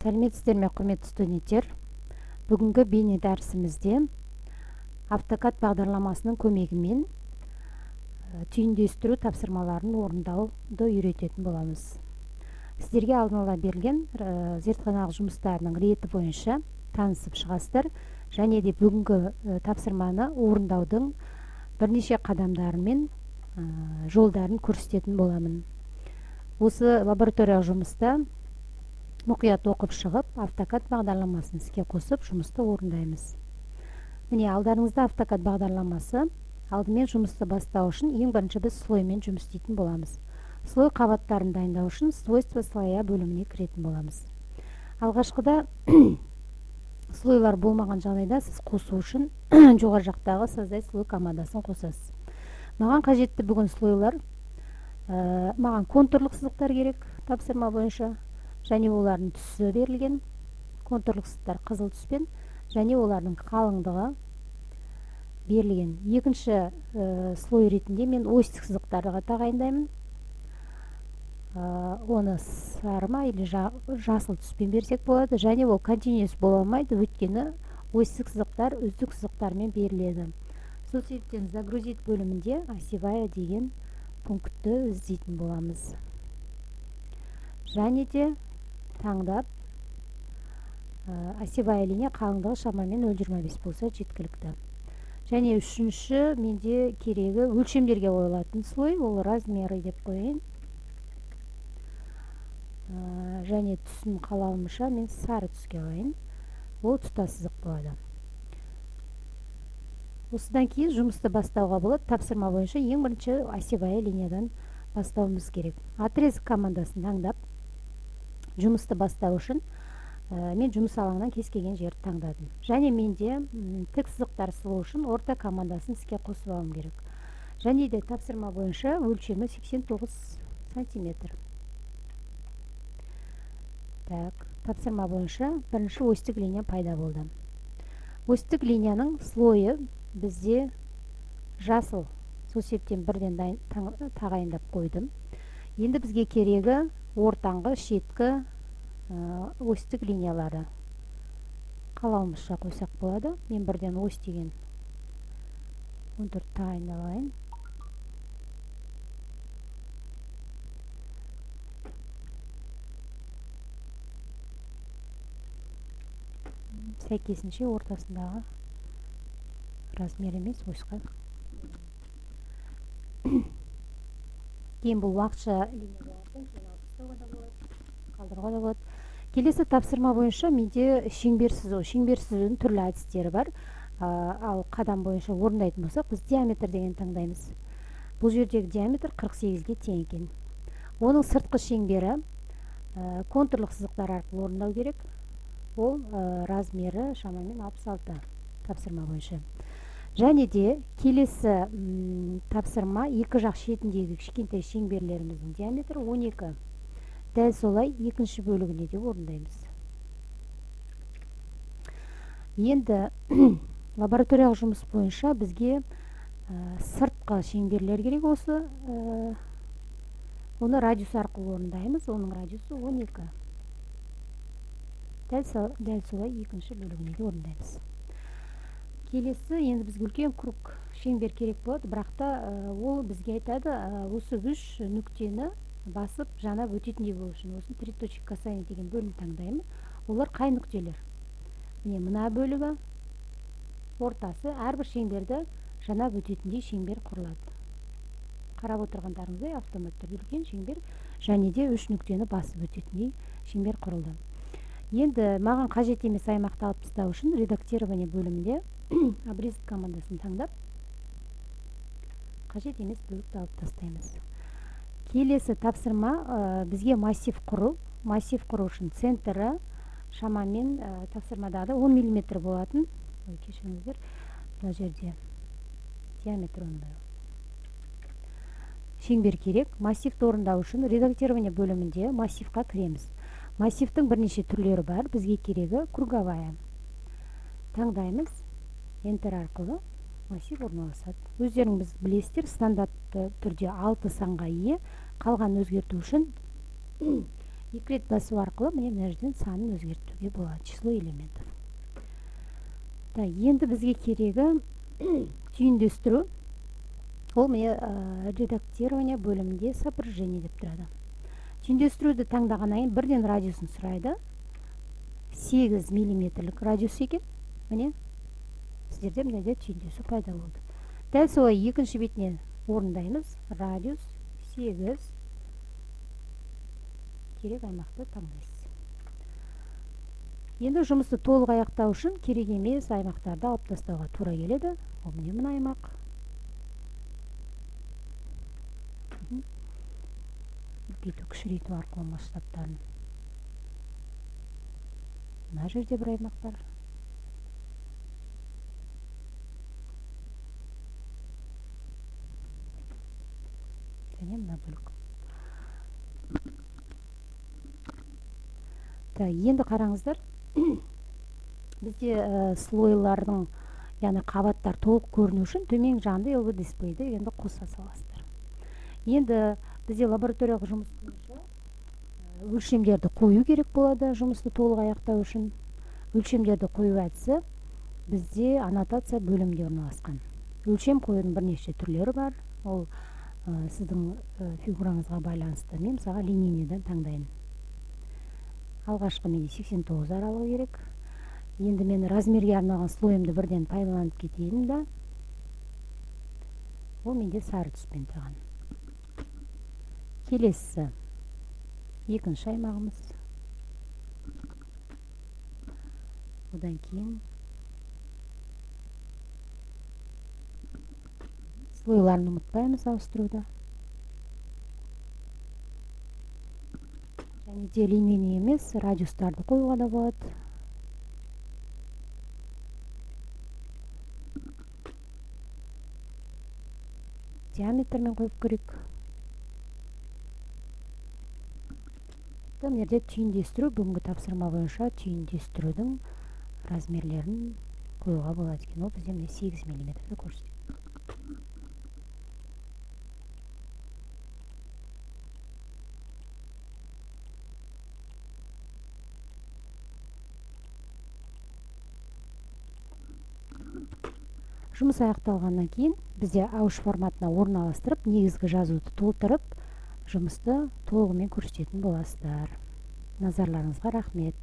Сәлеметсіздер ме, құрметті студенттер? Бүгінгі бейне дәрісімізде автокад бағдарламасының көмегімен түйіндестіру тапсырмаларын орындауды үйрететін боламыз. Сіздерге алдын ала берілген зертханалық жұмыстарының реті бойынша танысып шығасыздар, және де бүгінгі тапсырманы орындаудың бірнеше қадамдары мен жолдарын көрсететін боламын. Осы лабораториялық жұмыста мұқият оқып шығып, автокад бағдарламасын іске қосып, жұмысты орындаймыз. Міне, алдарыңызда автокад бағдарламасы. Алдымен жұмысты бастау үшін ең бірінші біз слоймен жұмыс істейтін боламыз. Слой қабаттарын дайындау үшін свойства слоя бөліміне кіретін боламыз. Алғашқыда слойлар болмаған жағдайда сіз қосу үшін жоғары жақтағы создай слой командасын қосасыз. Маған қажетті бүгін слойлар, маған контурлық сызықтар керек тапсырма бойынша, және олардың түсі берілген. Контурлық сызықтар қызыл түспен, және олардың қалыңдығы берілген. Екінші слой ретінде мен осьтік сызықтарға тағайындаймын. Оны сарыма или жасыл түспен берсек болады, және ол континуус бола алмайды, өйткені осьтік сызықтар үздік сызықтармен беріледі. Сол себептен загрузить бөлімінде осевая деген пунктті іздейтін боламыз. Және де таңдап осевая линия қалыңдығы шамамен 0,25 болса жеткілікті. Және үшінші менде керегі өлшемдерге қойылатын слой, ол размері деп қойын. Және түсін қалауымша мен сары түске қойын. Ол тұтас сызық болады. Осыдан кейін жұмысты бастауға болады. Тапсырма бойынша ең бірінші осевая линиядан бастауымыз керек. Отрезок командасын таңдап, жұмысты бастау үшін мен жұмыс алаңынан кез келген жерді таңдадым. Және менде тік сызықтар сызу үшін орта командасын іске қосып алуым керек. Және де тапсырма бойынша өлшемі 89 сантиметр. Тапсырма бойынша бірінші осьтік линия пайда болды. Осьтік линияның слойы бізде жасыл. Сол себептен бірден тағайындап қойдым. Енді бізге керегі ортаңғы, шеткі осьтік линиялары. Қалауымызша қойсақ болады. Мен бірден ось деген контур тағайындалайын. Сәйкесінше ортасындағы размер емес осьқа. Кейін бұл уақытша линияларды қалдыруға да болады. Келесі тапсырма бойынша менде шеңбер сызу. Шеңбер сызудың түрлі әдістері бар. Ал қадам бойынша орындайтын болсақ, біз диаметр деген таңдаймыз. Бұл жердегі диаметр 48-ге тең екен. Оның сыртқы шеңбері контурлық сызықтар арқылы орындау керек. Ол размері шамамен 66 тапсырма бойынша. Және де келесі тапсырма екі жақ шетіндегі кішкентай шеңберлеріміздің диаметрі 12. Дәл солай екінші бөлігіне де орындаймыз. Енді лабораториялық жұмыс бойынша бізге сыртқы шеңберлер керек. Оны радиус арқылы орындаймыз. Оның радиусы 12. Дәл солай екінші бөлігіне де орындаймыз. Келесі, енді бізге үлкен круг шеңбер керек болады, бірақ та ол бізге айтады, осы үш нүктені басып жанап өтетіндей болу үшін осы три точки касания деген бөлім таңдаймын. Олар қай нүктелер? Міне, мына бөлігі ортасы, әрбір шеңберді жанап өтетіндей шеңбер құрылады. Қарап отырғандарыңыздай автоматты үлкен шеңбер және де үш нүктені басып өтетіндей шеңбер құрылды. Енді маған қажет емес аймақты алып тастау үшін редактирование бөлімінде обрезать командасын таңдап, қажет емес бөлікті алып тастаймыз. Келесі тапсырма бізге массив құру. Массив құру үшін центрі шамамен тапсырмада 10 мм болатын. Кешіріңіздер, бұл жерде диаметр 10 шеңбер керек. Массивті орындау үшін редактирование бөлімінде массивқа кіреміз. Массивтің бірнеше түрлері бар. Бізге керегі круговая. Таңдаймыз. Enter арқылы массив орналасады. Өздеріңіз білесіздер, стандартты түрде 6 санға ие. Қалған өзгерту үшін 2 рет басу арқылы міне мына жерден санын өзгертуге болады, число элементов. Енді бізге керегі түйіндестіру. Ол міне редактирование бөлімінде соображение деп тұрады. Түйіндестіруді таңдағаннан кейін бірден радиусын сұрайды. 8 миллиметрлік радиус екен. Міне сіздерде мынада түйіндесу пайда болды. Дәл солай екінші бетіне орындаймыз. Радиус 8 керек аймақты таңдайсыз. Енді жұмысты толық аяқтау үшін керек емес аймақтарды алып тастауға тура келеді. Ол міне мына аймақ. Үлкейту, кішірейту арқылы масштабтарын. Мына жерде бір аймақ бар. Және мына бөлік. Енді қараңыздар, бізде слойлардың, яғни қабаттар толық көріну үшін төмен жағында LV дисплейді енді қоса саласыздар. Енді бізде лабораториялық жұмыс бойынша өлшемдерді қою керек болады, жұмысты толық аяқтау үшін. Өлшемдерді қою әдісі бізде аннотация бөлімде орналасқан. Өлшем қоюдың бірнеше түрлері бар. Ол сіздің фигураңызға байланысты. Мен мысалға линейден таңдайын. Алғашқы менде 89 аралығы керек. Енді мен размерге арналған слойымды бірден пайдаланып кетейін да. Ол менде сары түспен тұрған. Келесі екінші аймағымыз. Одан кейін слойларын ұмытпаймыз ауыстыруда. Және де линейный емес, радиустарды қоюға да болады. Диаметрмен қойып керек. Мына жерде түйіндестіру, бүгінгі тапсырма бойынша түйіндестірудің размерлерін қоюға болады екен. Ол бізде 8 мм көрсетеді. Жұмыс аяқталғаннан кейін бізде ауыш форматына орналастырып, негізгі жазуды толтырып, жұмысты толығымен көрсететін боласыздар. Назарларыңызға рахмет.